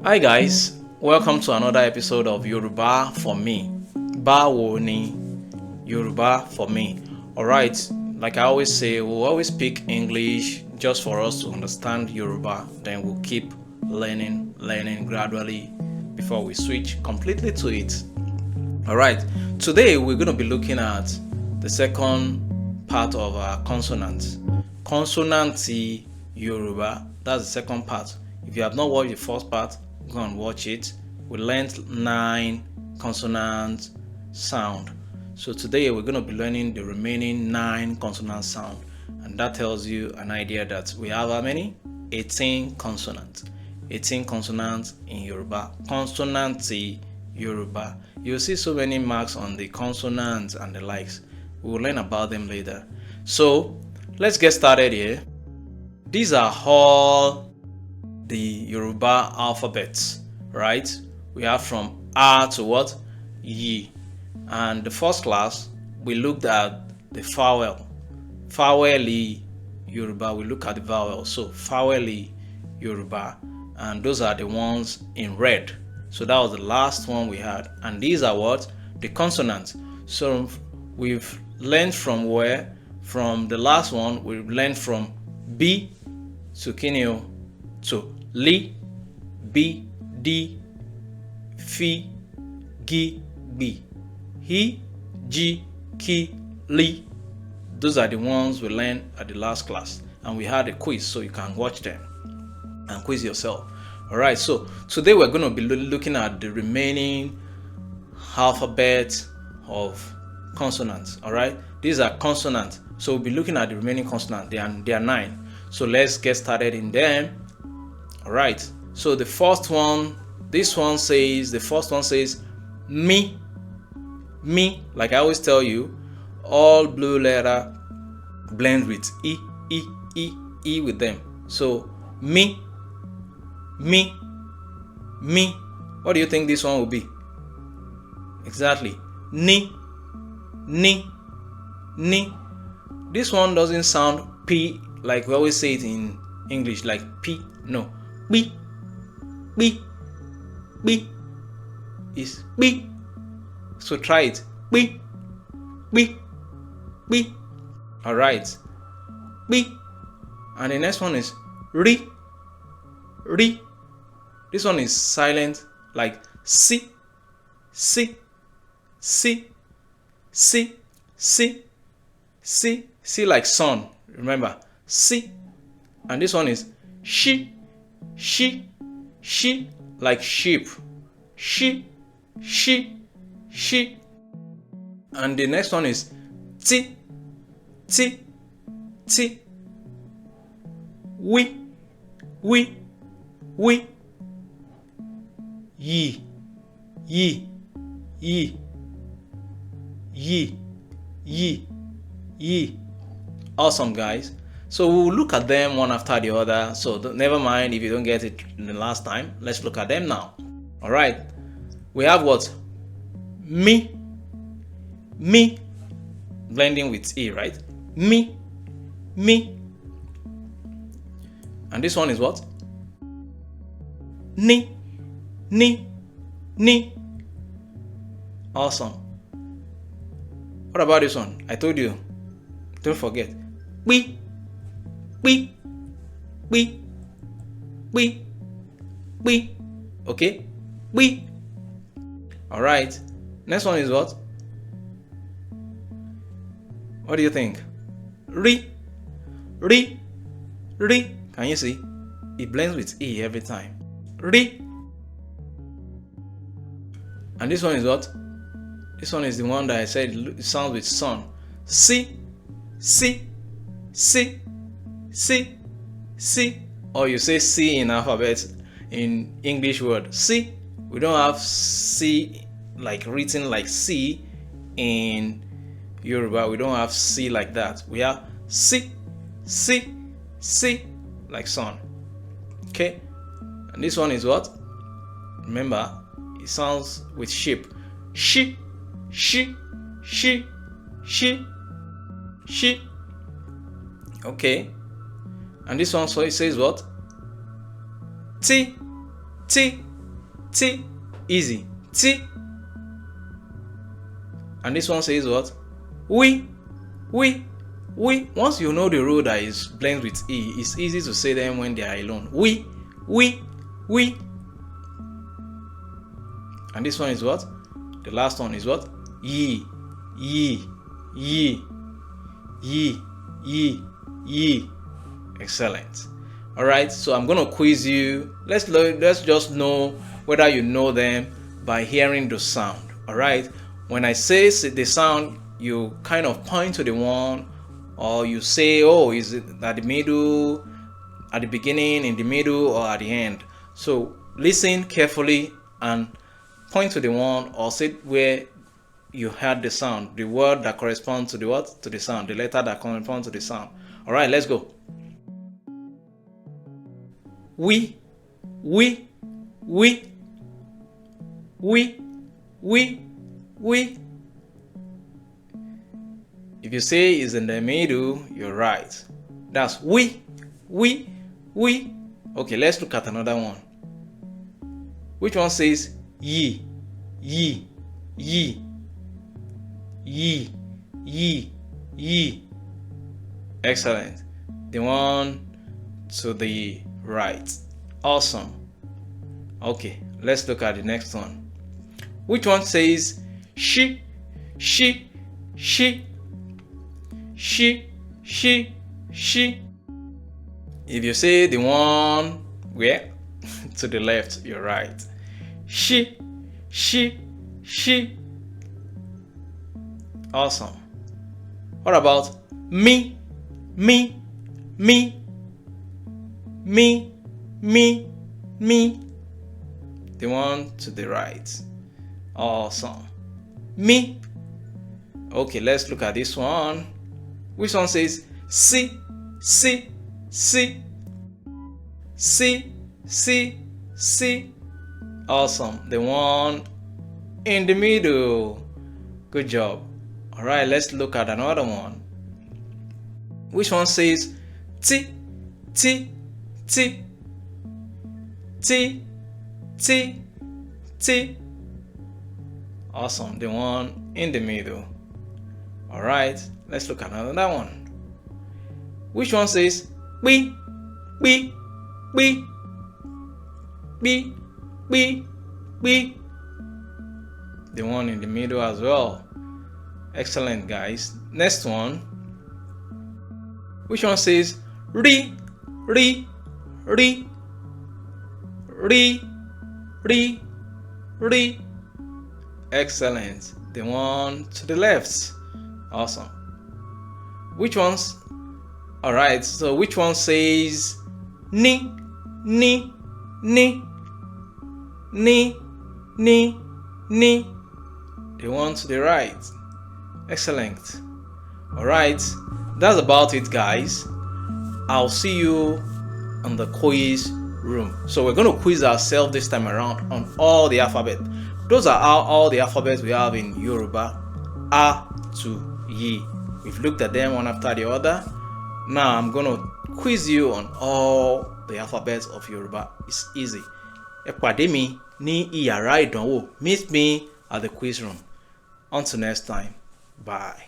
Hi guys, welcome to another episode of Yoruba for me. Báwo ni Yoruba for me. Alright, like I always say, we'll always speak English just for us to understand Yoruba. Then we'll keep learning gradually before we switch completely to it. Alright, today we're going to be looking at the second part of our consonants. Consonanti Yoruba, that's the second part. If you have not watched the first part, go and watch it. We learned 9 consonant sound. So today we're going to be learning the remaining 9 consonant sound, and that tells you an idea that we have how many? 18 consonants. 18 consonants in Yoruba. Consonanti Yoruba. You'll see so many marks on the consonants and the likes. We will learn about them later. So let's get started here. These are all the Yoruba alphabets, right? We have from A to what? Yi. And the first class, we looked at the vowel. Vowel Yoruba, we look at the vowel. So vowel Yoruba, and those are the ones in red. So that was the last one we had. And these are what? The consonants. So we've learned from where? From the last one, we learned from B to Kineo to Li, B, D, Fi, Gi, B, He, G, Ki, Li. Those are the ones we learned at the last class, and we had a quiz, so you can watch them and quiz yourself. Alright, so today we're going to be looking at the remaining alphabet of consonants. Alright, these are consonants, so we'll be looking at the remaining consonants. They are 9. So let's get started in them. Alright, so the first one says me, like I always tell you, all blue letter blend with e with them. So me. What do you think this one will be? Exactly. Ni. This one doesn't sound p like we always say it in English, like p. No. B is B. So try it. B. Alright. B. And the next one is Ri. This one is silent, like C like sun. Remember, C. And this one is she like sheep. She. And the next one is T. We. Yi. Awesome, guys. So we'll look at them one after the other. So never mind if you don't get it the last time. Let's look at them now. All right. We have what? Me. Blending with E, right? Me. And this one is what? Ni. Awesome. What about this one? I told you. Don't forget. We. Okay? We. Alright. Next one is what? What do you think? Ri. Can you see? It blends with E every time. Ri. And this one is what? This one is the one that I said it sounds with sun. Si. Or you say C in alphabet in English word. Si. We don't have C like written like C in Yoruba. We don't have C like that. We have Si like sun. Okay? And this one is what? Remember, it sounds with sheep. She. Okay. And this one, so it says what? T. T. Easy. T. And this one says what? We. Once you know the rule that is blends with E, it's easy to say them when they are alone. We. And this one is what? The last one is what? Ye. Excellent. All right, so I'm gonna quiz you. Let's just know whether you know them by hearing the sound. All right, when I say the sound, you kind of point to the one, or you say, oh, is it at the middle, at the beginning, in the middle, or at the end? So listen carefully and point to the one, or say where you heard the sound, the word that corresponds to the what? To the sound, the letter that corresponds to the sound. All right, let's go. We. If you say it's in the middle, you're right. That's we. Okay, let's look at another one. Which one says ye? Excellent. The one to the right. Awesome. Okay, let's look at the next one. Which one says she? If you say the one where to the left, you're right. She. Awesome. What about me? The one to the right. Awesome. Me. Okay, let's look at this one. Which one says C? Awesome. The one in the middle. Good job. All right, let's look at another one. Which one says T? Awesome. The one in the middle. All right, let's look at another one. Which one says B? The one in the middle as well. Excellent, guys. Next one. Which one says Ri? Excellent. The one to the left. Awesome. Which ones? All right. So which one says ni? The one to the right. Excellent. All right. That's about it, guys. I'll see you on the quiz room. So we're going to quiz ourselves this time around on all the alphabet. Those are all the alphabets we have in Yoruba. A to Yi. We've looked at them one after the other. Now I'm going to quiz you on all the alphabets of Yoruba. It's easy. Ẹ pàdé mi ní ìyàrá ìdánwò. Meet me at the quiz room. Until next time. Bye.